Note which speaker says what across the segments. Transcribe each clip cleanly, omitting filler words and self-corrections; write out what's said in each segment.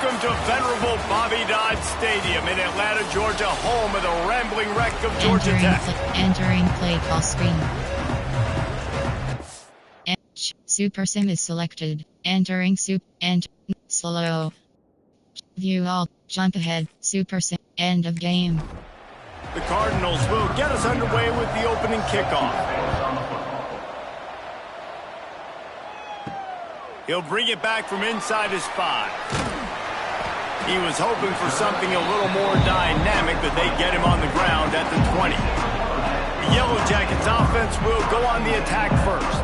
Speaker 1: Welcome to venerable Bobby Dodd Stadium in Atlanta, Georgia, home of the rambling wreck of Georgia Tech.
Speaker 2: Entering play call screen. Super Sim is selected. Entering slow. View all. Jump ahead. Super Sim. End of game.
Speaker 1: The Cardinals will get us underway with the opening kickoff. He'll bring it back from inside his 5. He was hoping for something a little more dynamic, but they get him on the ground at the 20. The Yellow Jackets offense will go on the attack first.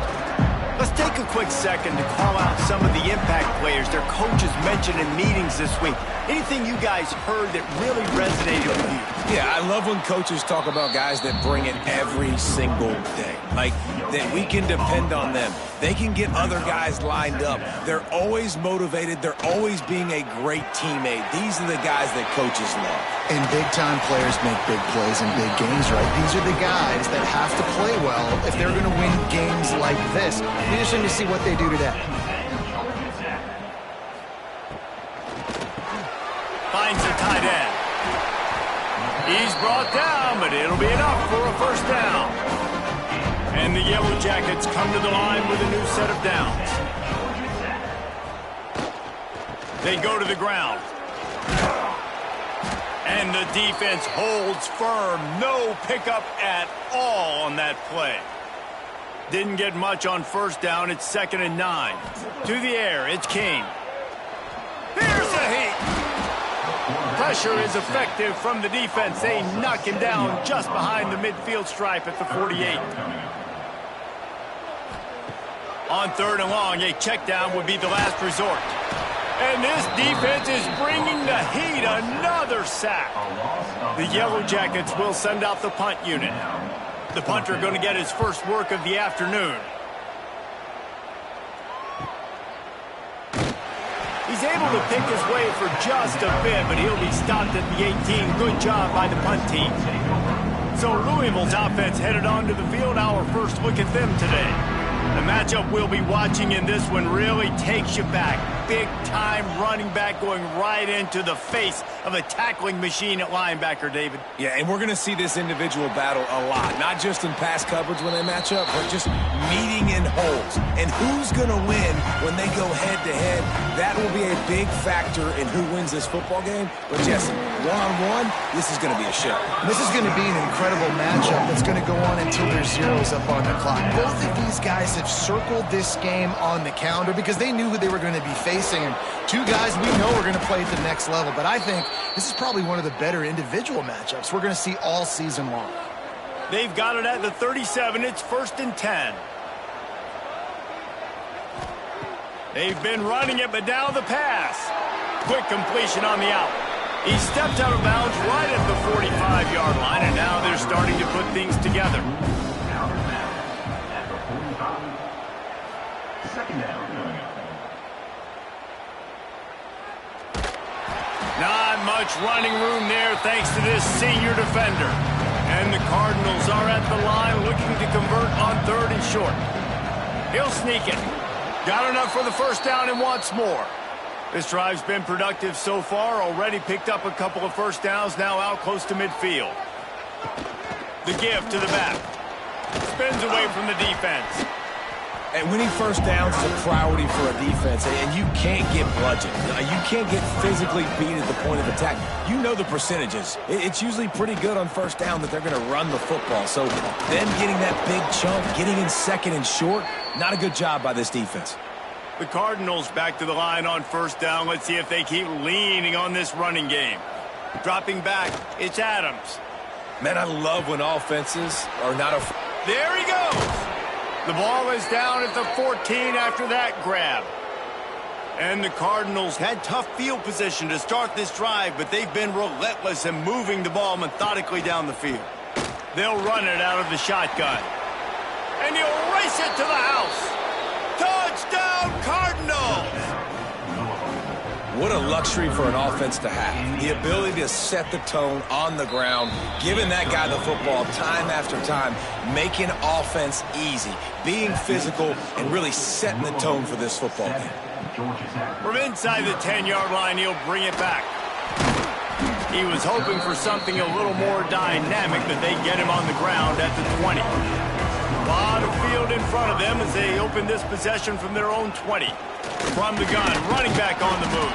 Speaker 1: Let's take a quick second to call out some of the impact players their coaches mentioned in meetings this week. Anything you guys heard that really resonated with you?
Speaker 3: Yeah, I love when coaches talk about guys that bring it every single day. Like, that we can depend on them. They can get other guys lined up. They're always motivated. They're always being a great teammate. These are the guys that coaches love.
Speaker 4: And big-time players make big plays in big games, right? These are the guys that have to play well if they're going to win games like this. We just need to see what they do today.
Speaker 1: Finds the tight end. He's brought down, but it'll be enough for a first down. And the Yellow Jackets come to the line with a new set of downs. They go to the ground. And the defense holds firm. No pickup at all on that play. Didn't get much on first down. It's 2nd and 9. To the air, it's King. Here's a heat. Pressure is effective from the defense. They knock him down just behind the midfield stripe at the 48. On 3rd and long, a check down would be the last resort. And this defense is bringing the heat. Another sack. The Yellow Jackets will send out the punt unit. The punter going to get his first work of the afternoon. He's able to pick his way for just a bit, but he'll be stopped at the 18. Good job by the punt team. So Louisville's offense headed onto the field. Our first look at them today. The matchup we'll be watching in this one really takes you back. Big-time running back going right into the face of a tackling machine at linebacker, David.
Speaker 3: Yeah, and we're going to see this individual battle a lot. Not just in pass coverage when they match up, but just meeting in holes. And who's going to win when they go head-to-head? That will be a big factor in who wins this football game. But, Jesse, one-on-one, this is going to be a show.
Speaker 4: This is going to be an incredible matchup that's going to go on until there's zeros up on the clock. Both of these guys have circled this game on the calendar because they knew who they were going to be facing. And two guys we know are going to play at the next level. But I think this is probably one of the better individual matchups we're going to see all season long.
Speaker 1: They've got it at the 37. It's 1st and 10. They've been running it, but now the pass. Quick completion on the out. He stepped out of bounds right at the 45-yard line, and now they're starting to put things together. Not much running room there thanks to this senior defender. And the Cardinals are at the line looking to convert on 3rd and short. He'll sneak it. Got enough for the first down and wants more. This drive's been productive so far. Already picked up a couple of first downs, now out close to midfield. The give to the back. Spins away from the defense.
Speaker 3: And winning first downs is a priority for a defense, and you can't get bludgeoned. You can't get physically beat at the point of attack. You know the percentages. It's usually pretty good on first down that they're going to run the football. So then getting that big chunk, getting in 2nd and short, not a good job by this defense.
Speaker 1: The Cardinals back to the line on first down. Let's see if they keep leaning on this running game. Dropping back, it's Adams.
Speaker 3: Man, I love when offenses are not a...
Speaker 1: There he goes! The ball is down at the 14 after that grab. And the Cardinals had tough field position to start this drive, but they've been relentless in moving the ball methodically down the field. They'll run it out of the shotgun. And he'll race it to the house. Touchdown, Cardinals!
Speaker 3: What a luxury for an offense to have. The ability to set the tone on the ground, giving that guy the football time after time, making offense easy, being physical, and really setting the tone for this football game.
Speaker 1: From inside the 10-yard line, he'll bring it back. He was hoping for something a little more dynamic, but they get him on the ground at the 20. A lot of field in front of them as they open this possession from their own 20. From the gun, running back on the move.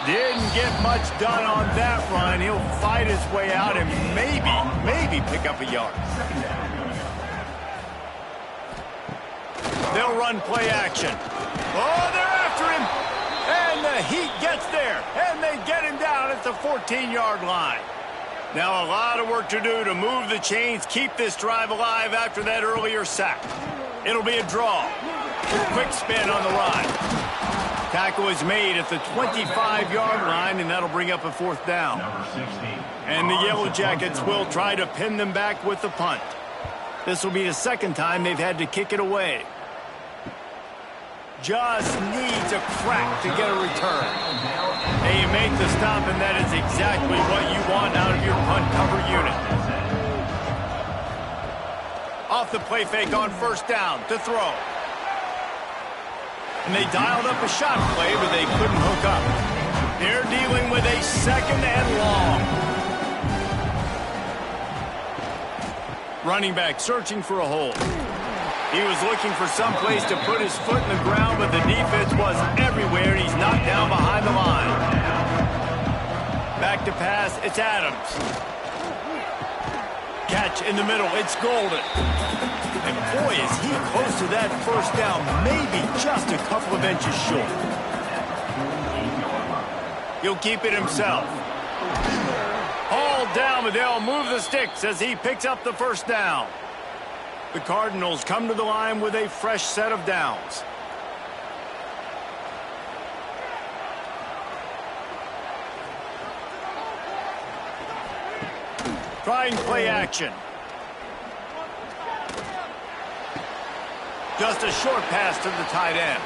Speaker 1: Didn't get much done on that run. He'll fight his way out and maybe pick up a yard. They'll run play action. Oh, they're after him. And the Heat gets there. And they get him down at the 14-yard line. Now a lot of work to do to move the chains, keep this drive alive after that earlier sack. It'll be a draw. Quick spin on the run. Tackle is made at the 25-yard line, and that'll bring up a fourth down. And the Yellow Jackets will try to pin them back with the punt. This will be the second time they've had to kick it away. Just needs a crack to get a return. And you make the stop, and that is exactly what you want out of your punt cover unit. Off the play fake on first down to throw. And they dialed up a shot play, but they couldn't hook up. They're dealing with a second and long. Running back searching for a hole. He was looking for some place to put his foot in the ground, but the defense was everywhere, and he's knocked down behind the line. Back to pass, it's Adams. Catch in the middle, it's Golden. And boy, is he close to that first down, maybe just a couple of inches short. He'll keep it himself. Hauled down, but they'll move the sticks as he picks up the first down. The Cardinals come to the line with a fresh set of downs. Trying play action. Just a short pass to the tight end.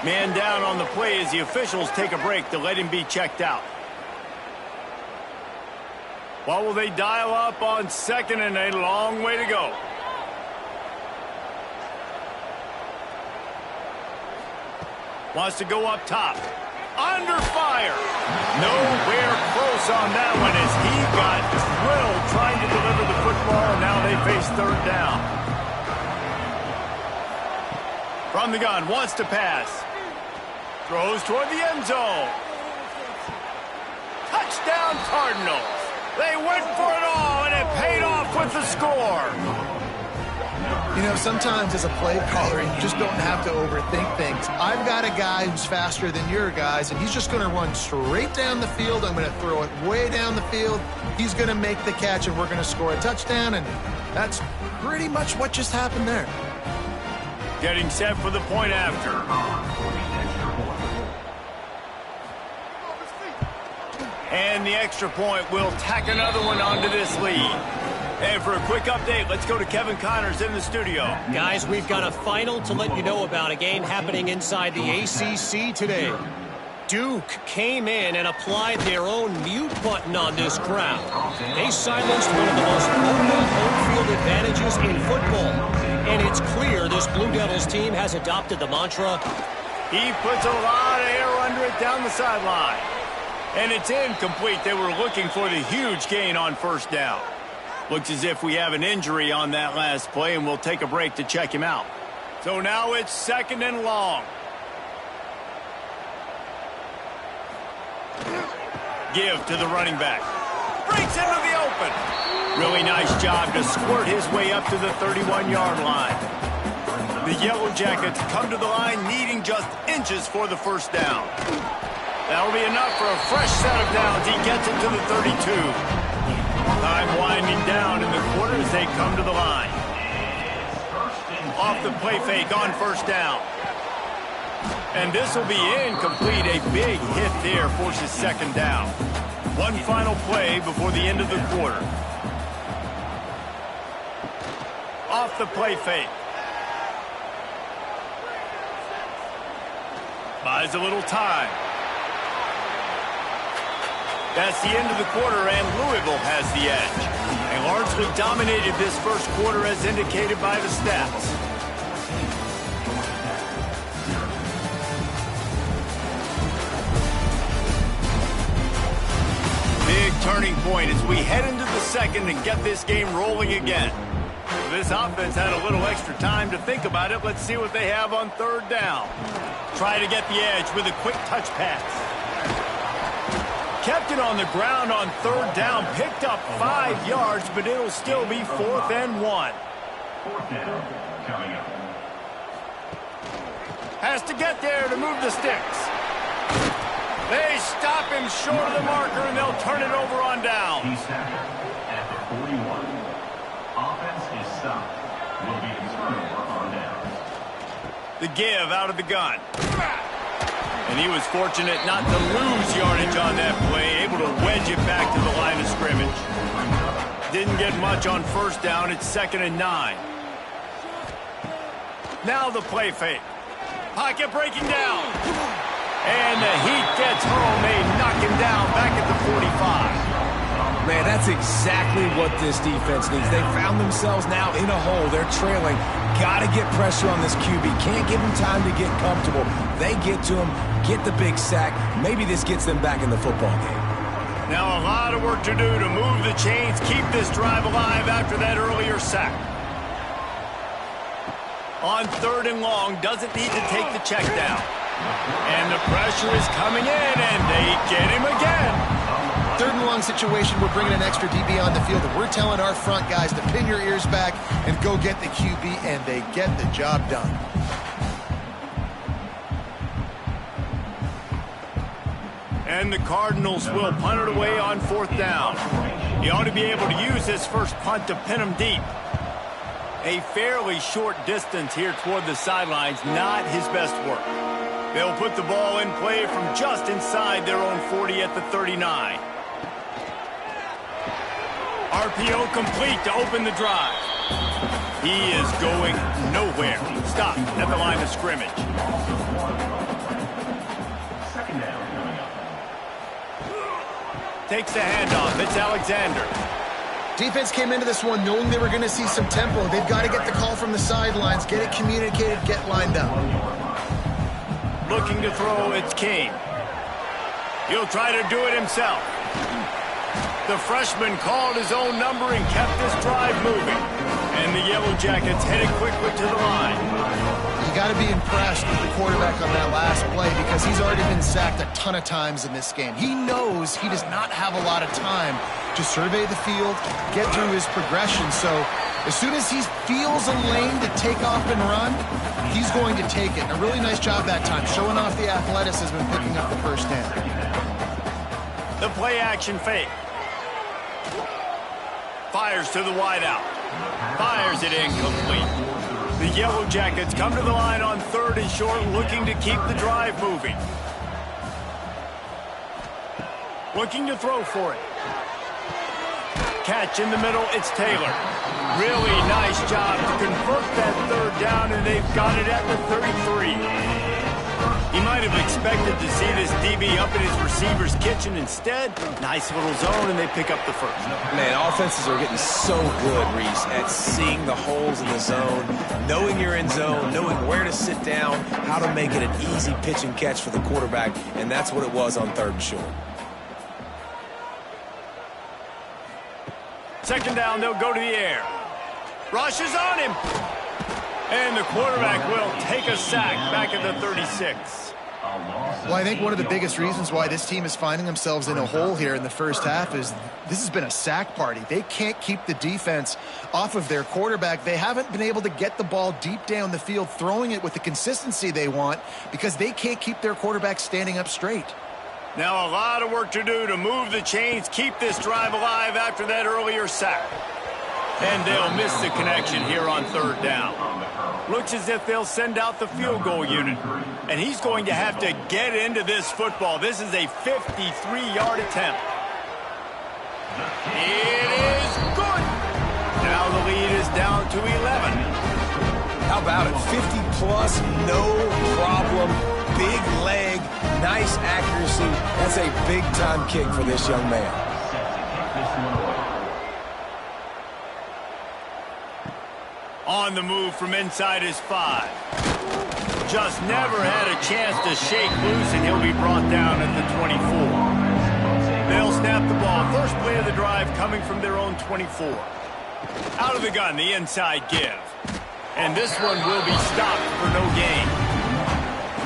Speaker 1: Man down on the play as the officials take a break to let him be checked out. What will they dial up on second and a long way to go? Wants to go up top. Under fire. Nowhere close on that one as he got drilled trying to deliver the football, and now they face third down. From the gun, wants to pass. Throws toward the end zone. Touchdown Cardinals. They went for it all, and it paid off with the score.
Speaker 4: You know, sometimes as a play caller, you just don't have to overthink things. I've got a guy who's faster than your guys, and he's just going to run straight down the field. I'm going to throw it way down the field. He's going to make the catch, and we're going to score a touchdown, and that's pretty much what just happened there.
Speaker 1: Getting set for the point after. And the extra point will tack another one onto this lead. And for a quick update, let's go to Kevin Connors in the studio.
Speaker 5: Guys, we've got a final to let you know about, a game happening inside the ACC today. Duke came in and applied their own mute button on this crowd. They silenced one of the most potent home field advantages in football. And it's clear this Blue Devils team has adopted the mantra.
Speaker 1: He puts a lot of air under it down the sideline. And it's incomplete. They were looking for the huge gain on first down. Looks as if we have an injury on that last play, and we'll take a break to check him out. So now it's second and long. Give to the running back. Breaks into the open. Really nice job to squirt his way up to the 31-yard line. The Yellow Jackets come to the line needing just inches for the first down. That'll be enough for a fresh set of downs. He gets it to the 32. Time winding down in the quarter as they come to the line. Off the play fake on first down. And this will be incomplete. A big hit there forces second down. One final play before the end of the quarter. Off the play fake. Buys a little time. That's the end of the quarter, and Louisville has the edge. They largely dominated this first quarter as indicated by the stats. turning point as we head into the second and get this game rolling again. This offense had a little extra time to think about it. Let's see what they have on third down. Try to get the edge with a quick touch pass. Kept it on the ground on third down. Picked up 5 yards, but it'll still be 4th and 1.
Speaker 6: Fourth down coming up.
Speaker 1: Has to get there to move the sticks. They stop him short of the marker, and they'll turn it over on down.
Speaker 6: He's tackled at the 41. Offense is stopped. Will be a turnover on downs.
Speaker 1: The give out of the gun. And he was fortunate not to lose yardage on that play, able to wedge it back to the line of scrimmage. Didn't get much on first down. It's 2nd and 9. Now the play fake. Pocket breaking down. And the heat gets home. They knock him down back at the 45.
Speaker 3: Man, that's exactly what this defense needs. They found themselves now in a hole. They're trailing. Got to get pressure on this QB. Can't give him time to get comfortable. They get to him, get the big sack. Maybe this gets them back in the football game.
Speaker 1: Now a lot of work to do to move the chains, keep this drive alive after that earlier sack. On 3rd and long, doesn't need to take the check down. And the pressure is coming in, and they get him again.
Speaker 4: 3rd and long situation, we're bringing an extra DB on the field, and we're telling our front guys to pin your ears back and go get the QB, and they get the job done.
Speaker 1: And the Cardinals will punt it away on 4th down. He ought to be able to use this first punt to pin him deep. A fairly short distance here toward the sidelines, not his best work. They'll put the ball in play from just inside their own 40 at the 39. RPO complete to open the drive. He is going nowhere. Stopped at the line of scrimmage.
Speaker 6: Second down coming up.
Speaker 1: Takes the handoff. It's Alexander.
Speaker 4: Defense came into this one knowing they were going to see some tempo. They've got to get the call from the sidelines, get it communicated, get lined up.
Speaker 1: Looking to throw, it's Kane. He'll try to do it himself. The freshman called his own number and kept this drive moving. And the Yellow Jackets headed quickly to the line.
Speaker 4: You got to be impressed with the quarterback on that last play because he's already been sacked a ton of times in this game. He knows he does not have a lot of time to survey the field, get through his progression. So as soon as he feels a lane to take off and run, he's going to take it. A really nice job that time, showing off the athleticism and picking up the first down.
Speaker 1: The play action fake. Fires to the wideout. Fires it incomplete. The Yellow Jackets come to the line on 3rd and short, looking to keep the drive moving. Looking to throw for it. Catch in the middle, it's Taylor. Really nice job to convert that 3rd down, and they've got it at the 33. He might have expected to see this DB up in his receiver's kitchen. Instead, nice little zone, and they pick up the first.
Speaker 3: Man, offenses are getting so good, Reese, at seeing the holes in the zone, knowing you're in zone, knowing where to sit down, how to make it an easy pitch and catch for the quarterback, and that's what it was on 3rd and short.
Speaker 1: 2nd down, they'll go to the air. Rush is on him. And the quarterback will take a sack back at the 36.
Speaker 4: Well, I think one of the biggest reasons why this team is finding themselves in a hole here in the first half is this has been a sack party. They can't keep the defense off of their quarterback. They haven't been able to get the ball deep down the field, throwing it with the consistency they want because they can't keep their quarterback standing up straight.
Speaker 1: Now a lot of work to do to move the chains, keep this drive alive after that earlier sack. And they'll miss the connection here on 3rd down. Looks as if they'll send out the field goal unit. And he's going to have to get into this football. This is a 53-yard attempt. It is good. Now the lead is down to 11.
Speaker 3: How about it? 50-plus, no problem. Big leg, nice accuracy. That's a big-time kick for this young man.
Speaker 1: On the move from inside his 5. Just never had a chance to shake loose, and he'll be brought down at the 24. They'll snap the ball First play of the drive coming from their own 24. Out of the gun, the inside give. And this one will be stopped for no gain.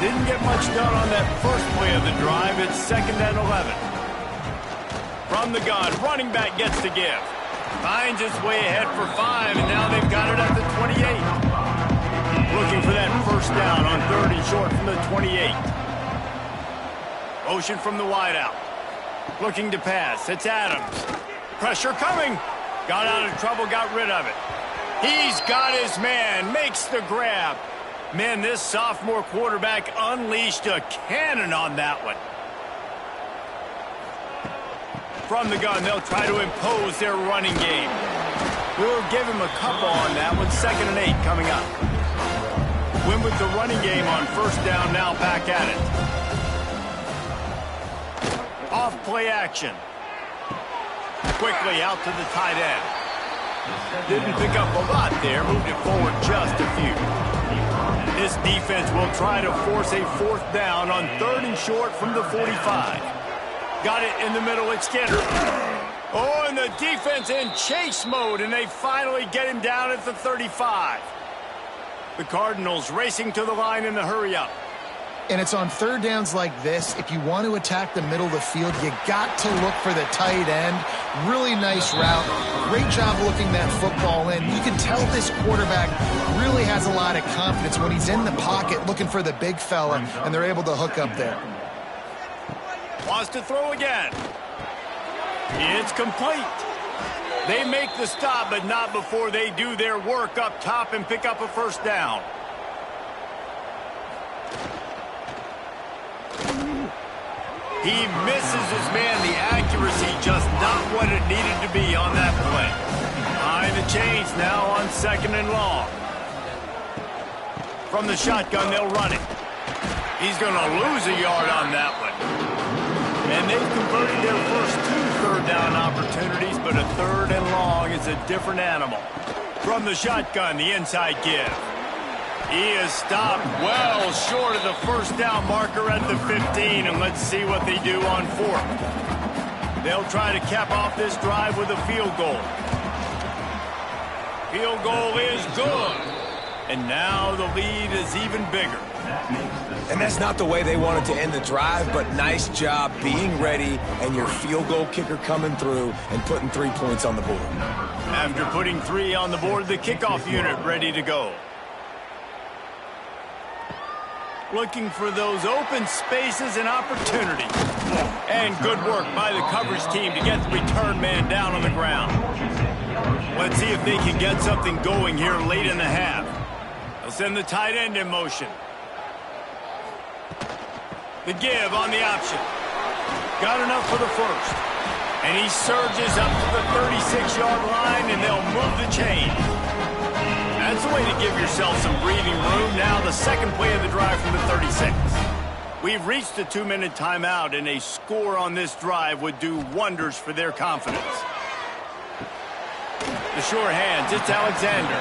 Speaker 1: Didn't get much done on that first play of the drive. It's 2nd and 11. From the gun, running back gets to give. Finds his way ahead for 5, and now they've got it at the 28. Looking for that first down on 3rd and short from the 28. Motion from the wideout. Looking to pass. It's Adams. Pressure coming. Got out of trouble, got rid of it. He's got his man. Makes the grab. Man, this sophomore quarterback unleashed a cannon on that one. From the gun, they'll try to impose their running game. We'll give him a couple on that one. 2nd and 8 coming up. Win with the running game on first down, now back at it. Off play action. Quickly out to the tight end. Didn't pick up a lot there, moved it forward just a few. This defense will try to force a 4th down on 3rd and short from the 45. Got it in the middle, it's Skinner. Oh, and the defense in chase mode, and they finally get him down at the 35. The Cardinals racing to the line in the hurry-up.
Speaker 4: And it's on 3rd downs like this. If you want to attack the middle of the field, you got to look for the tight end. Really nice route. Great job looking that football in. You can tell this quarterback really has a lot of confidence when he's in the pocket looking for the big fella, and they're able to hook up there.
Speaker 1: Wants to throw again. It's complete. They make the stop, but not before they do their work up top and pick up a first down. He misses his man. The accuracy just not what it needed to be on that play. Behind the chains now on 2nd and long. From the shotgun, they'll run it. He's going to lose a yard on that one. And they've converted their first 2 third down opportunities, but a 3rd and long is a different animal. From the shotgun, the inside give. He is stopped well short of the first down marker at the 15, and let's see what they do on 4th. They'll try to cap off this drive with a field goal. Field goal is good. And now the lead is even bigger.
Speaker 3: And that's not the way they wanted to end the drive, but nice job being ready and your field goal kicker coming through and putting 3 points on the board.
Speaker 1: After putting 3 on the board, the kickoff unit ready to go. Looking for those open spaces and opportunities. And good work by the coverage team to get the return man down on the ground. Let's see if they can get something going here late in the half. They'll send the tight end in motion. The give on the option. Got enough for the first. And he surges up to the 36-yard line, and they'll move the chain. That's the way to give yourself some breathing room. Now the 2nd play of the drive from the 36. We've reached the 2-minute timeout, and a score on this drive would do wonders for their confidence. The sure hands, it's Alexander.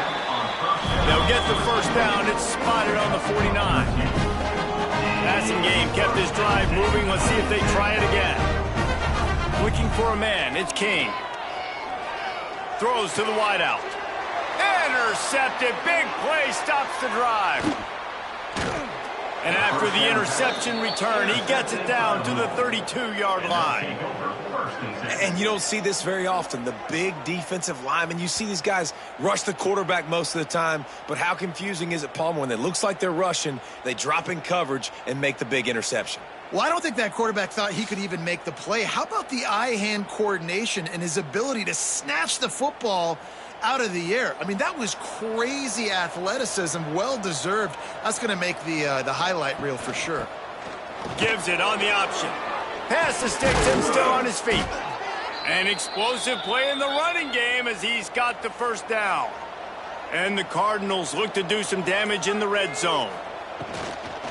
Speaker 1: They'll get the first down. It's spotted on the 49. Passing game kept this drive moving. Let's see if they try it again. Looking for a man. It's King. Throws to the wideout. Intercepted. Big play. Stops the drive. And after the interception return, he gets it down to the 32-yard line.
Speaker 3: And you don't see this very often. The big defensive linemen, you see these guys rush the quarterback most of the time, but how confusing is it, Palmer, when it looks like they're rushing, they drop in coverage and make the big interception?
Speaker 4: Well, I don't think that quarterback thought he could even make the play. How about the eye-hand coordination and his ability to snatch the football out of the air? I mean, that was crazy athleticism, well-deserved. That's going to make the highlight reel for sure.
Speaker 1: Gives it on the option. Pass the sticks and still on his feet. An explosive play in the running game as he's got the first down. And the Cardinals look to do some damage in the red zone.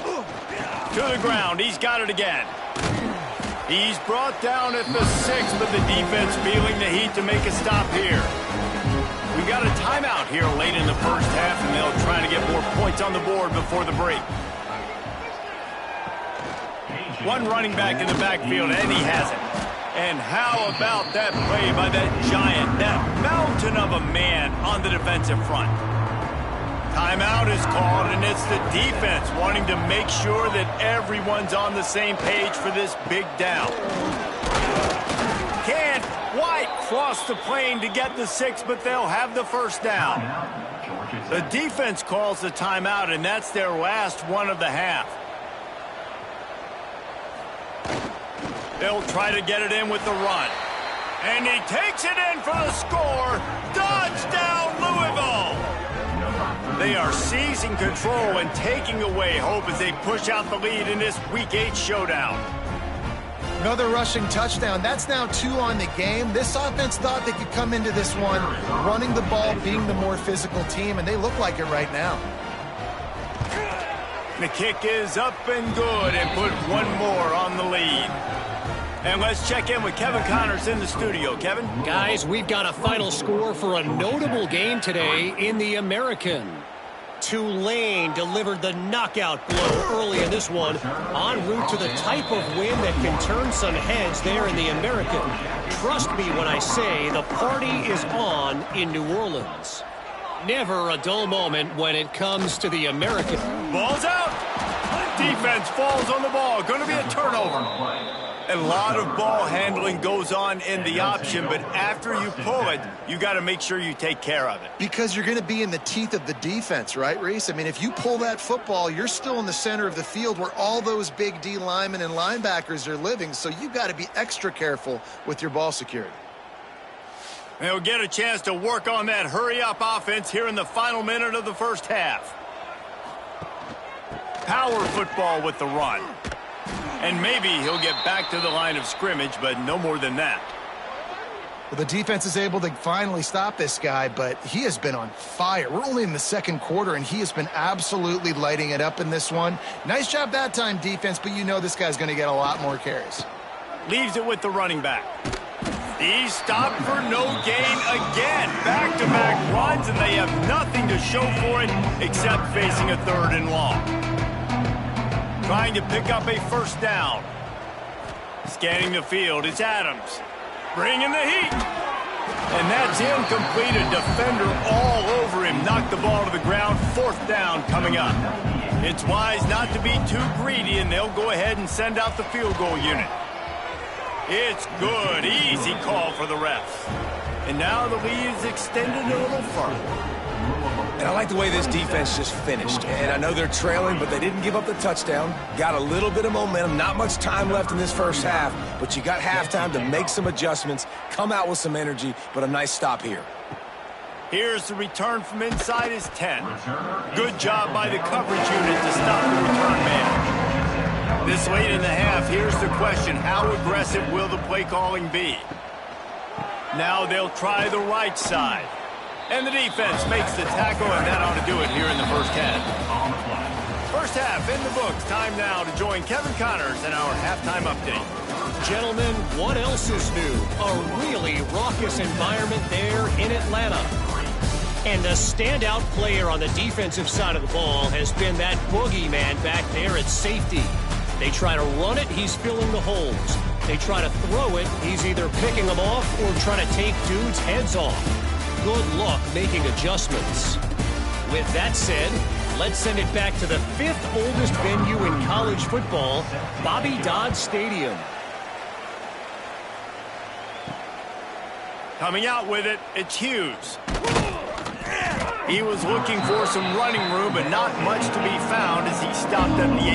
Speaker 1: To the ground, he's got it again. He's brought down at the 6, but the defense feeling the heat to make a stop here. We got a timeout here late in the first half, and they'll try to get more points on the board before the break. One running back in the backfield, and he has it. And how about that play by that giant, that mountain of a man on the defensive front? Timeout is called, and it's the defense wanting to make sure that everyone's on the same page for this big down. Can't quite cross the plane to get the 6, but they'll have the first down. The defense calls the timeout, and that's their last one of the half. They'll try to get it in with the run. And he takes it in for the score. Touchdown, Louisville! They are seizing control and taking away hope as they push out the lead in this Week 8 showdown.
Speaker 4: Another rushing touchdown. That's now 2 on the game. This offense thought they could come into this one running the ball, being the more physical team, and they look like it right now.
Speaker 1: The kick is up and good and put one more on the lead. And let's check in with Kevin Connors in the studio. Kevin?
Speaker 5: Guys, we've got a final score for a notable game today in the American. Tulane delivered the knockout blow early in this one, en route to the type of win that can turn some heads there in the American. Trust me when I say the party is on in New Orleans. Never a dull moment when it comes to the American.
Speaker 1: Ball's out. Defense falls on the ball. Going to be a turnover. A lot of ball handling goes on in the option, but after you pull it, you got to make sure you take care of it.
Speaker 4: Because you're going to be in the teeth of the defense, right, Reese? I mean, if you pull that football, you're still in the center of the field where all those big D linemen and linebackers are living, so you got to be extra careful with your ball security.
Speaker 1: They'll get a chance to work on that hurry-up offense here in the final minute of the first half. Power football with the run. And maybe he'll get back to the line of scrimmage, but no more than that.
Speaker 4: Well, the defense is able to finally stop this guy, but he has been on fire. We're only in the second quarter, and he has been absolutely lighting it up in this one. Nice job that time, defense, but you know this guy's going to get a lot more carries.
Speaker 1: Leaves it with the running back. He's stopped for no gain again. Back-to-back runs, and they have nothing to show for it except facing a 3rd and long. Trying to pick up a first down. Scanning the field, it's Adams. Bringing the heat. And that's incomplete. A defender all over him. Knocked the ball to the ground. 4th down coming up. It's wise not to be too greedy, and they'll go ahead and send out the field goal unit. It's good. Easy call for the refs. And now the lead is extended a little further.
Speaker 3: And I like the way this defense just finished. And I know they're trailing, but they didn't give up the touchdown. Got a little bit of momentum. Not much time left in this first half, but you got halftime to make some adjustments, come out with some energy, but a nice stop here.
Speaker 1: Here's the return from inside his 10. Good job by the coverage unit to stop the return man. This late in the half, here's the question. How aggressive will the play calling be? Now they'll try the right side. And the defense makes the tackle, and that ought to do it here in the first half. First half in the books. Time now to join Kevin Connors in our halftime update.
Speaker 5: Gentlemen, what else is new? A really raucous environment there in Atlanta. And the standout player on the defensive side of the ball has been that boogeyman back there at safety. They try to run it, he's filling the holes. They try to throw it, he's either picking them off or trying to take dudes' heads off. Good luck making adjustments. With that said, let's send it back to the 5th oldest venue in college football, Bobby Dodd Stadium.
Speaker 1: Coming out with it, it's Hughes. He was looking for some running room, but not much to be found as he stopped at the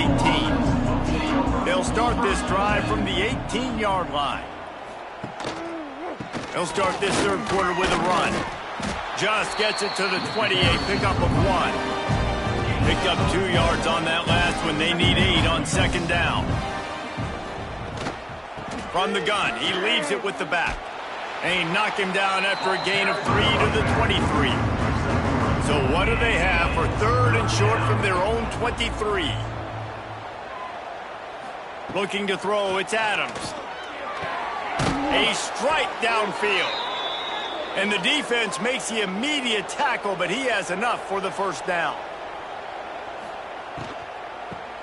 Speaker 1: 18. They'll start this drive from the 18-yard line. They'll start this third quarter with a run. Just gets it to the 28, pickup of 1. Picked up 2 yards on that last one. They need 8 on second down. From the gun, he leaves it with the back. And he knocked him down after a gain of 3 to the 23. So what do they have for 3rd and short from their own 23? Looking to throw, it's Adams. A strike downfield. And the defense makes the immediate tackle, but he has enough for the first down.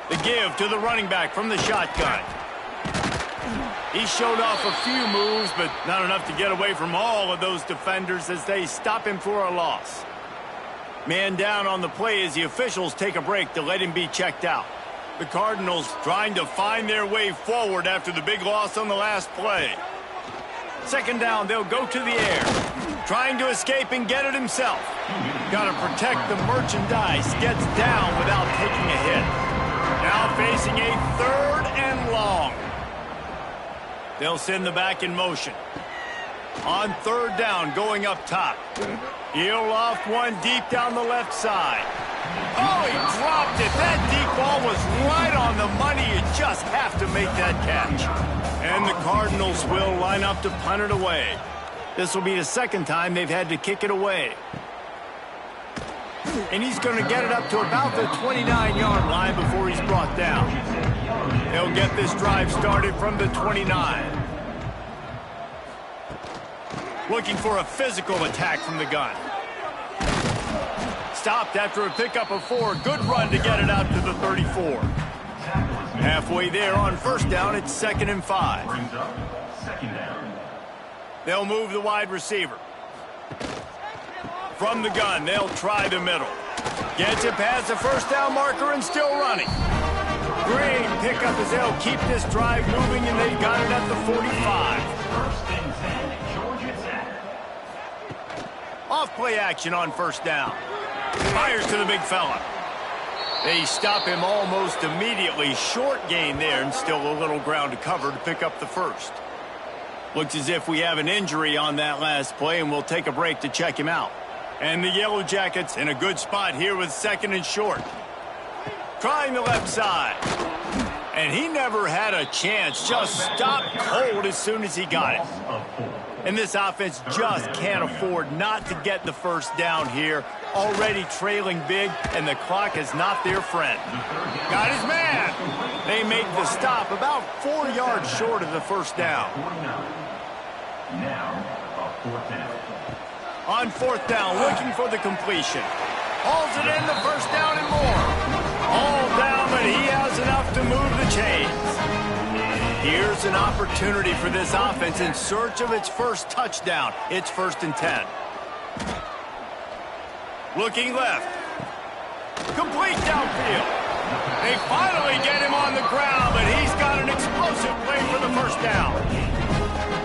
Speaker 1: The give to the running back from the shotgun. He showed off a few moves, but not enough to get away from all of those defenders as they stop him for a loss. Man down on the play as the officials take a break to let him be checked out. The Cardinals trying to find their way forward after the big loss on the last play. Second down, they'll go to the air. Trying to escape and get it himself. Got to protect the merchandise. Gets down without taking a hit. Now facing a 3rd and long. They'll send the back in motion. On 3rd down, going up top. He'll loft one deep down the left side. Oh, he dropped it. That deep ball was right on the money. You just have to make that catch. And the Cardinals will line up to punt it away. This will be the second time they've had to kick it away. And he's going to get it up to about the 29-yard line before he's brought down. They'll get this drive started from the 29. Looking for a physical attack from the gun. Stopped after a pickup of 4. Good run to get it out to the 34. Halfway there on 1st down, it's 2nd and 5.
Speaker 6: Brings up 2nd down.
Speaker 1: They'll move the wide receiver. From the gun, they'll try the middle. Gets it past the 1st down marker and still running. Great pickup as they'll keep this drive moving, and they got it at the 45.
Speaker 6: 1st and 10, Georgia Tech.
Speaker 1: Off play action on 1st down. Fires to the big fella. They stop him almost immediately. Short gain there and still a little ground to cover to pick up the 1st. Looks as if we have an injury on that last play, and we'll take a break to check him out. And the Yellow Jackets in a good spot here with 2nd and short. Trying the left side. And he never had a chance. Just stopped cold as soon as he got it. And this offense just can't afford not to get the 1st down here. Already trailing big, and the clock is not their friend. Got his man. They make the stop about 4 yards short of the 1st down.
Speaker 6: Now, a 4th down.
Speaker 1: On 4th down, looking for the completion. Hauls it in, the 1st down and more. All down, but he has enough to move the chains. Here's an opportunity for this offense in search of its 1st touchdown. It's 1st and 10. Looking left. Complete downfield. They finally get him on the ground, but he's got an explosive play for the 1st down.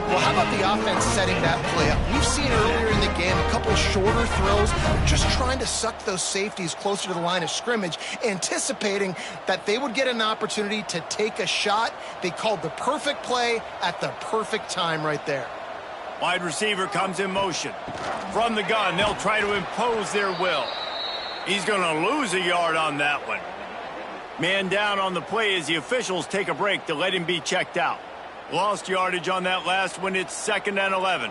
Speaker 4: Well, how about the offense setting that play up? We've seen earlier in the game a couple shorter throws, just trying to suck those safeties closer to the line of scrimmage, anticipating that they would get an opportunity to take a shot. They called the perfect play at the perfect time right there.
Speaker 1: Wide receiver comes in motion. From the gun, they'll try to impose their will. He's going to lose a yard on that one. Man down on the play as the officials take a break to let him be checked out. Lost yardage on that last one. It's 2nd and 11.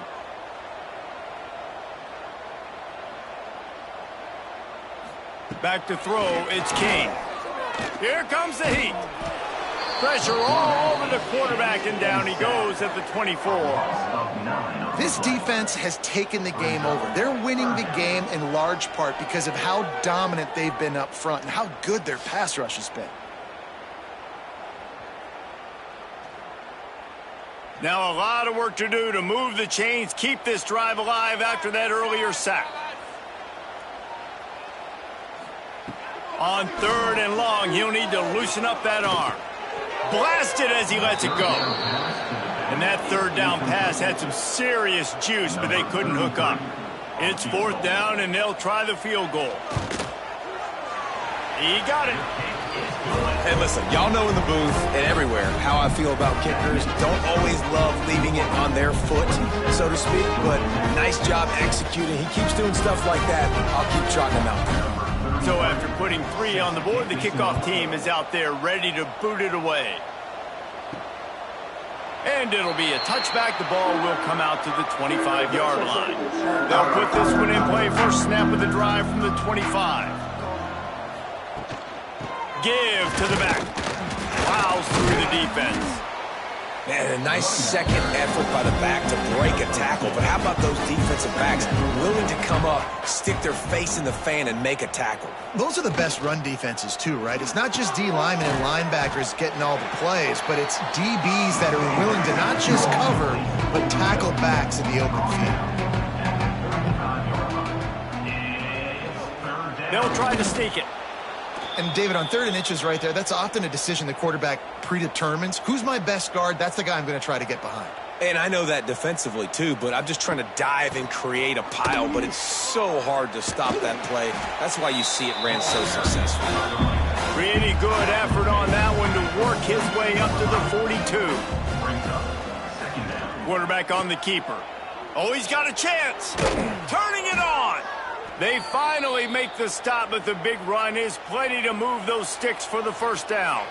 Speaker 1: Back to throw. It's King. Here comes the heat. Pressure all over the quarterback, and down he goes at the 24.
Speaker 4: This defense has taken the game over. They're winning the game in large part because of how dominant they've been up front and how good their pass rush has been.
Speaker 1: Now a lot of work to do to move the chains, keep this drive alive after that earlier sack. On 3rd and long, he'll need to loosen up that arm. Blasted as he lets it go. And that 3rd down pass had some serious juice, but they couldn't hook up. It's 4th down, and they'll try the field goal. He got it.
Speaker 3: And listen, y'all know in the booth and everywhere how I feel about kickers. Don't always love leaving it on their foot, so to speak, but nice job executing. He keeps doing stuff like that. I'll keep trotting him out there.
Speaker 1: So after putting 3 on the board, the kickoff team is out there ready to boot it away. And it'll be a touchback. The ball will come out to the 25-yard line. They'll put this one in play. First snap of the drive from the 25. Give to the back. Plows through the defense.
Speaker 3: And a nice second effort by the back to break a tackle. But how about those defensive backs willing to come up, stick their face in the fan, and make a tackle?
Speaker 4: Those are the best run defenses, too, right? It's not just D linemen and linebackers getting all the plays, but it's DBs that are willing to not just cover, but tackle backs in the open field.
Speaker 1: They'll try to sneak it.
Speaker 4: And, David, on 3rd and inches right there, that's often a decision the quarterback predetermines. Who's my best guard? That's the guy I'm going to try to get behind.
Speaker 3: And I know that defensively, too, but I'm just trying to dive and create a pile, but it's so hard to stop that play. That's why you see it ran so successfully.
Speaker 1: Pretty good effort on that one to work his way up to the 42. Quarterback on the keeper. Oh, he's got a chance. Turning it on. They finally make the stop, but the big run is plenty to move those sticks for the first down.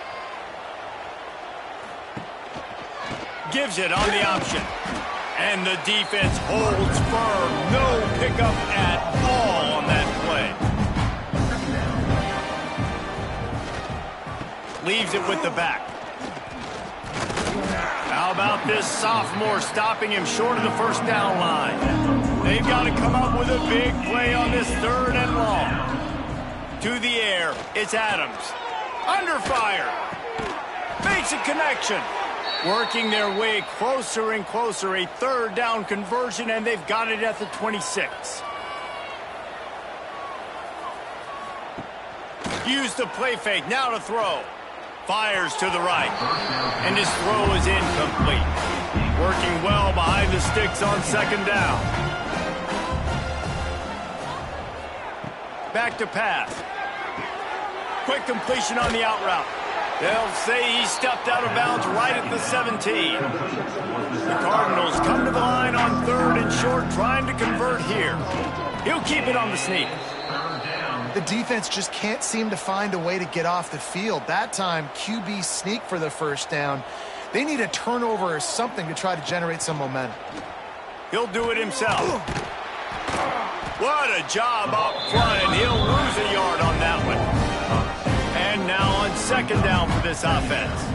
Speaker 1: Gives it on the option. And the defense holds firm. No pickup at all on that play. Leaves it with the back. How about this sophomore stopping him short of the first down line? They've got to come up with a big play on this 3rd and long. To the air, it's Adams. Under fire. Makes a connection. Working their way closer and closer. A 3rd down conversion, and they've got it at the 26. Use the play fake. Now to throw. Fires to the right. And his throw is incomplete. Working well behind the sticks on 2nd down. Back to pass. Quick completion on the out route. They'll say he stepped out of bounds right at the 17. The Cardinals come to the line on 3rd and short, trying to convert here. He'll keep it on the sneak.
Speaker 4: The defense just can't seem to find a way to get off the field. That time, QB sneak for the first down. They need a turnover or something to try to generate some momentum.
Speaker 1: He'll do it himself. What a job up front, and he'll lose a yard on that one. And now on 2nd down for this offense.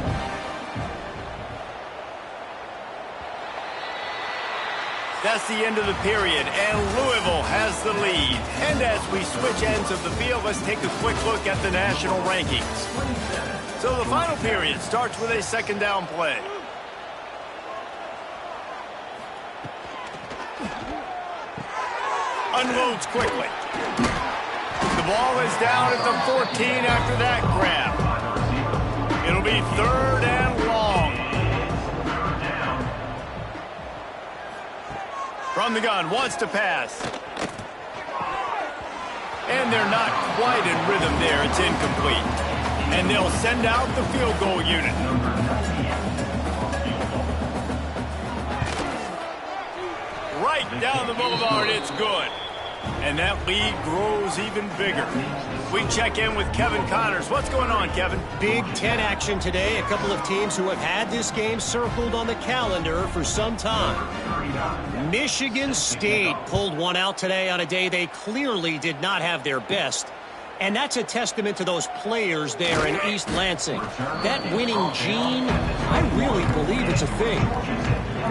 Speaker 1: That's the end of the period, and Louisville has the lead. And as we switch ends of the field, let's take a quick look at the national rankings. So the final period starts with a 2nd down play. Unloads quickly. The ball is down at the 14 after that grab. It'll be 3rd and long. From the gun, wants to pass. And they're not quite in rhythm there. It's incomplete. And they'll send out the field goal unit. Right down the boulevard, it's good. And that lead grows even bigger. We check in with Kevin Connors. What's going on, Kevin?
Speaker 5: Big Ten action today. A couple of teams who have had this game circled on the calendar for some time. Michigan State pulled one out today on a day they clearly did not have their best. And that's a testament to those players there in East Lansing. That winning gene, I really believe it's a thing.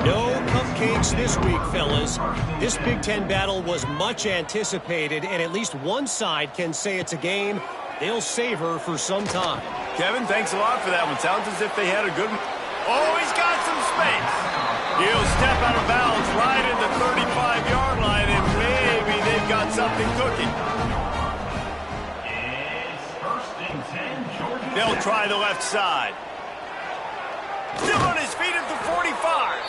Speaker 5: No cupcakes this week, fellas. This Big Ten battle was much anticipated, and at least one side can say it's a game they'll savor for some time.
Speaker 1: Kevin, thanks a lot for that one. Sounds as if they had a good one. Oh, he's got some space. He'll step out of bounds right at the 35-yard line, and maybe they've got something cooking.
Speaker 6: It's 1st and 10, Georgia.
Speaker 1: They'll try the left side. Still on his feet at the 45.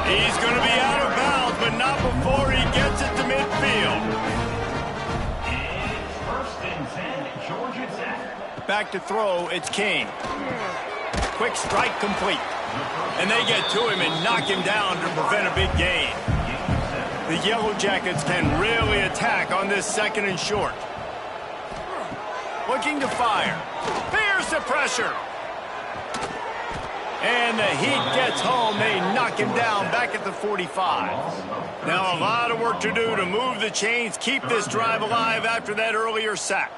Speaker 1: He's going to be out of bounds, but not before he gets it to midfield.
Speaker 6: It's 1st and 10, Georgia Tech.
Speaker 1: Back to throw, it's King. Quick strike complete. And they get to him and knock him down to prevent a big gain. The Yellow Jackets can really attack on this 2nd and short. Looking to fire. Bears the pressure. And the heat gets home. They knock him down back at the 45. Now a lot of work to do to move the chains, keep this drive alive after that earlier sack.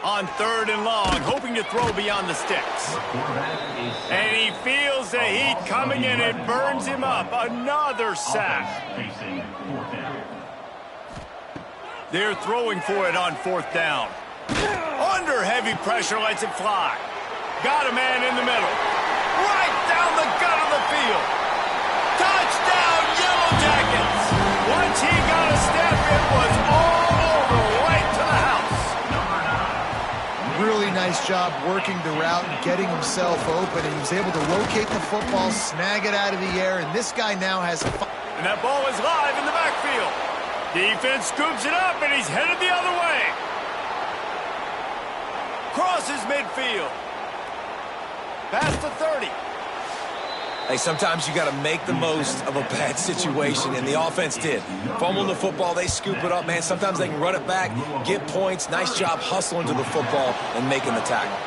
Speaker 1: on 3rd and long, hoping to throw beyond the sticks. And he feels the heat coming in. It burns him up. Another sack. They're throwing for it on 4th down. Under heavy pressure, lets it fly. Got a man in the middle. Right down the gut of the field. Touchdown, Yellow Jackets. Once he got a step, it was all over, right to the house.
Speaker 4: Really nice job working the route and getting himself open. And he was able to locate the football, snag it out of the air, and this guy now has a...
Speaker 1: And that ball is live in the backfield. Defense scoops it up, and he's headed the other way. Crosses midfield. Past the 30.
Speaker 3: Hey, sometimes you got to make the most of a bad situation, and the offense did. Fumbling the football, they scoop it up, man. Sometimes they can run it back, get points. Nice job hustling to the football and making the tackle.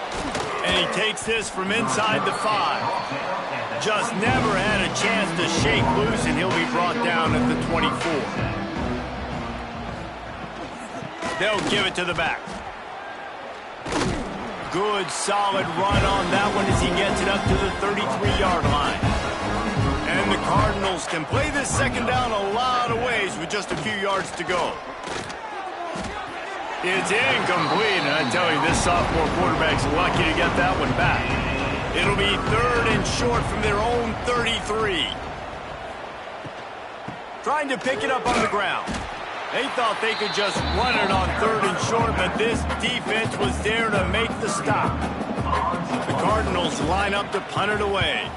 Speaker 1: And he takes this from inside the 5. Just never had a chance to shake loose, and he'll be brought down at the 24. They'll give it to the back. Good, solid run on that one as he gets it up to the 33-yard line. And the Cardinals can play this 2nd down a lot of ways with just a few yards to go. It's incomplete, and I tell you, this sophomore quarterback's lucky to get that one back. It'll be 3rd and short from their own 33. Trying to pick it up on the ground. They thought they could just run it on 3rd and short, but this defense was there to make the stop. The Cardinals line up to punt it away.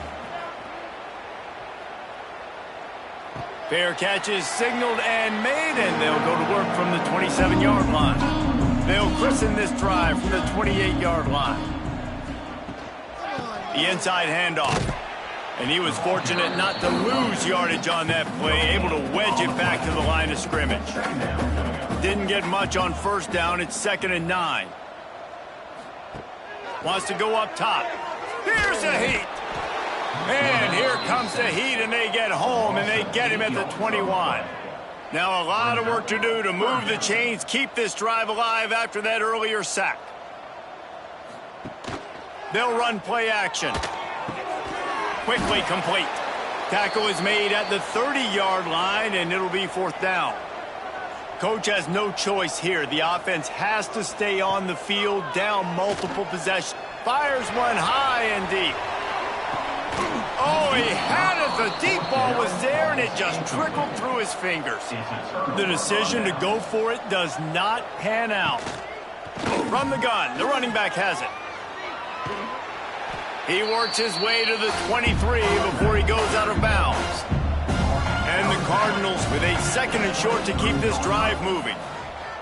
Speaker 1: Fair catch is signaled and made, and they'll go to work from the 27-yard line. They'll christen this drive from the 28-yard line. The inside handoff. And he was fortunate not to lose yardage on that play, able to wedge it back to the line of scrimmage. Didn't get much on 1st down. It's 2nd and 9. Wants to go up top. Here's the heat. And here comes the heat, and they get home, and they get him at the 21. Now a lot of work to do to move the chains, keep this drive alive after that earlier sack. They'll run play action. Quickly complete. Tackle is made at the 30-yard line, and it'll be 4th down. Coach has no choice here. The offense has to stay on the field, down multiple possessions. Fires one high and deep. Oh, he had it. The deep ball was there, and it just trickled through his fingers. The decision to go for it does not pan out. From the gun, the running back has it. He works his way to the 23 before he goes out of bounds. And the Cardinals with a 2nd and short to keep this drive moving.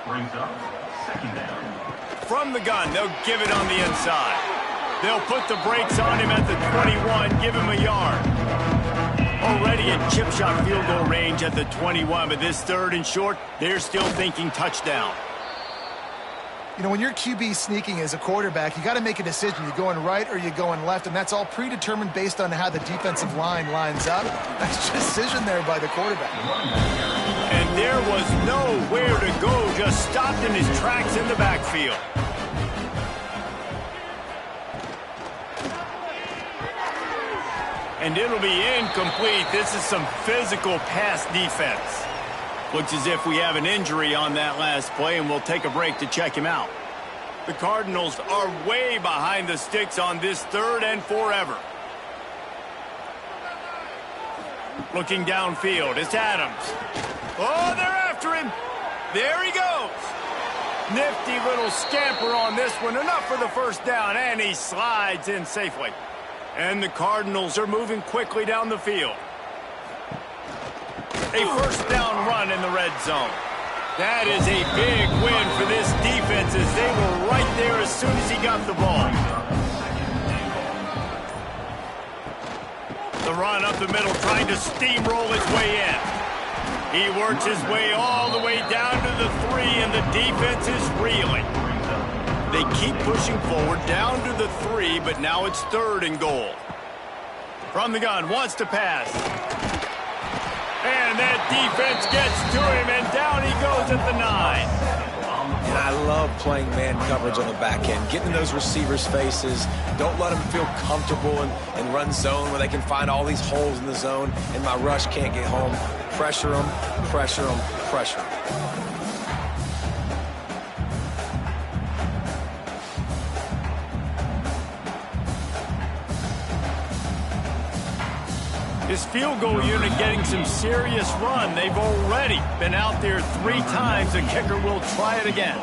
Speaker 6: Brings up 2nd down.
Speaker 1: From the gun, they'll give it on the inside. They'll put the brakes on him at the 21, give him a yard. Already in chip shot field goal range at the 21, but this 3rd and short, they're still thinking touchdown.
Speaker 4: You know, when you're QB sneaking as a quarterback, you got to make a decision. You going right or you going left, and that's all predetermined based on how the defensive line lines up. Nice decision there by the quarterback.
Speaker 1: And there was nowhere to go, just stopped in his tracks in the backfield. And it'll be incomplete. This is some physical pass defense. Looks as if we have an injury on that last play, and we'll take a break to check him out. The Cardinals are way behind the sticks on this 3rd and forever. Looking downfield, it's Adams. Oh, they're after him. There he goes. Nifty little scamper on this one. Enough for the 1st down, and he slides in safely. And the Cardinals are moving quickly down the field. A 1st down run in the red zone. That is a big win for this defense as they were right there as soon as he got the ball. The run up the middle, trying to steamroll his way in. He works his way all the way down to the 3, and the defense is reeling. They keep pushing forward down to the 3, but now it's 3rd and goal. From the gun, wants to pass. And that defense gets to him, and down he goes at the 9.
Speaker 3: I love playing man coverage on the back end, getting in those receivers' faces. Don't let them feel comfortable and run zone where they can find all these holes in the zone and my rush can't get home. Pressure them, pressure them, pressure them.
Speaker 1: His field goal unit getting some serious run. They've already been out there 3 times. The kicker will try it again.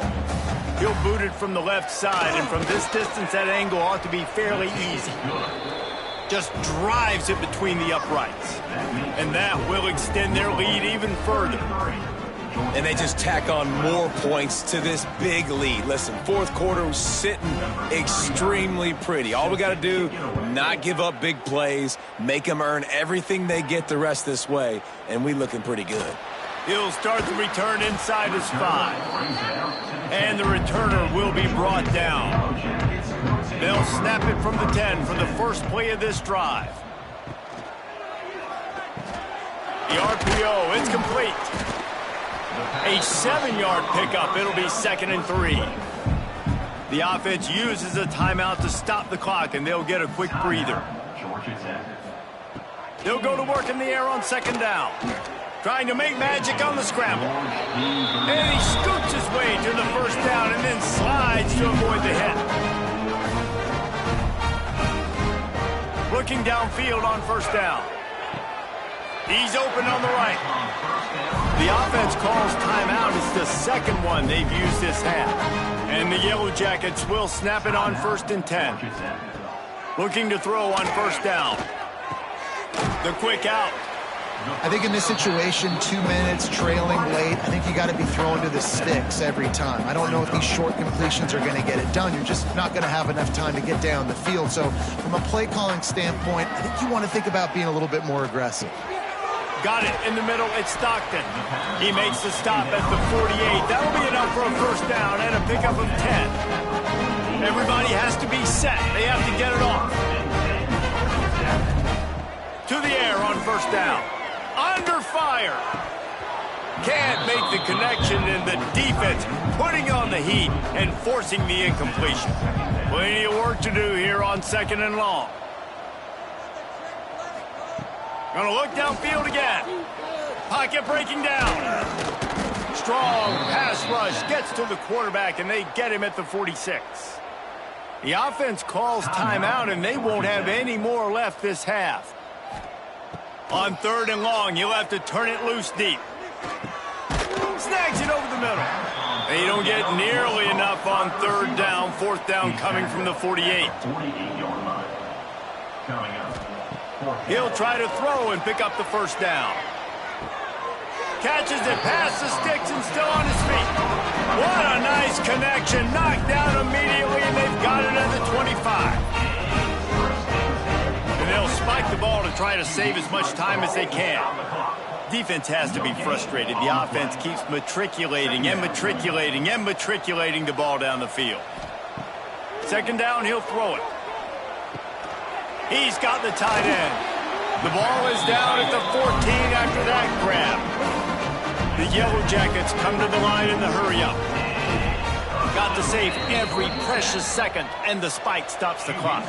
Speaker 1: He'll boot it from the left side, and from this distance, that angle ought to be fairly easy. Just drives it between the uprights. And that will extend their lead even further.
Speaker 3: And they just tack on more points to this big lead. Listen, fourth quarter was sitting extremely pretty. All we got to do, not give up big plays, make them earn everything they get the rest this way, and we looking pretty good.
Speaker 1: He'll start the return inside his 5. And the returner will be brought down. They'll snap it from the 10 for the first play of this drive. The RPO, it's complete. A 7-yard pickup. It'll be 2nd and 3. The offense uses a timeout to stop the clock, and they'll get a quick breather. They'll go to work in the air on 2nd down. Trying to make magic on the scramble. And he scoots his way to the 1st down and then slides to avoid the hit. Looking downfield on 1st down. He's open on the right. The offense calls timeout. It's the 2nd one they've used this half. And the Yellow Jackets will snap it on 1st and 10. Looking to throw on 1st down. The quick out.
Speaker 4: I think in this situation, 2 minutes, trailing late, I think you got to be throwing to the sticks every time. I don't know if these short completions are going to get it done. You're just not going to have enough time to get down the field. So from a play calling standpoint, I think you want to think about being a little bit more aggressive.
Speaker 1: Got it in the middle. It's Stockton. He makes the stop at the 48. That'll be enough for a 1st down and a pickup of 10. Everybody has to be set. They have to get it off. To the air on 1st down. Under fire. Can't make the connection, and the defense putting on the heat and forcing the incompletion. Plenty of work to do here on 2nd and long. Gonna look downfield again. Pocket breaking down. Strong pass rush gets to the quarterback, and they get him at the 46. The offense calls timeout, and they won't have any more left this half. On 3rd and long, you'll have to turn it loose deep. Snags it over the middle. They don't get nearly enough on 3rd down. 4th down coming from the 48. He'll try to throw and pick up the 1st down. Catches it past the sticks and still on his feet. What a nice connection. Knocked down immediately, and they've got it at the 25. And they'll spike the ball to try to save as much time as they can. Defense has to be frustrated. The offense keeps matriculating and matriculating and matriculating the ball down the field. 2nd down, he'll throw it. He's got the tight end. The ball is down at the 14 after that grab. The Yellow Jackets come to the line in the hurry-up. Got to save every precious second, and the spike stops the clock.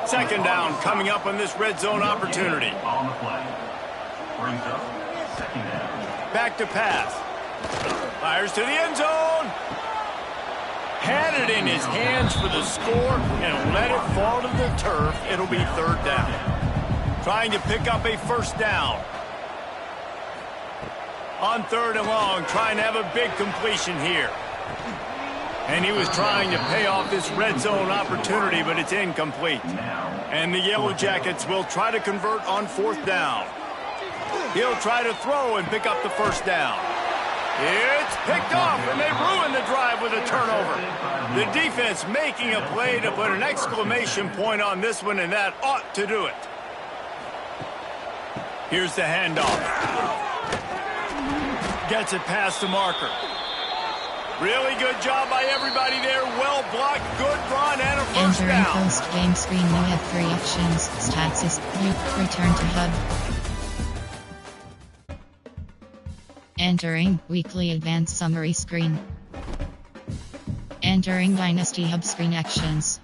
Speaker 1: 2nd down coming up on this red zone opportunity. Back to pass. Fires to the end zone. Had it in his hands for the score and let it fall to the turf. It'll be 3rd down. Trying to pick up a 1st down. On 3rd and long, trying to have a big completion here. And he was trying to pay off this red zone opportunity, but it's incomplete. And the Yellow Jackets will try to convert on 4th down. He'll try to throw and pick up the 1st down. It's picked off, and they ruin the drive with a turnover. The defense making a play to put an exclamation point on this one, and that ought to do it. Here's the handoff. Gets it past the marker. Really good job by everybody there. Well blocked, good run, and a 1st
Speaker 2: Entering
Speaker 1: down.
Speaker 2: post-game screen, you have 3 options. Stats is return to hub. Entering weekly advanced summary screen. Entering Dynasty Hub screen actions.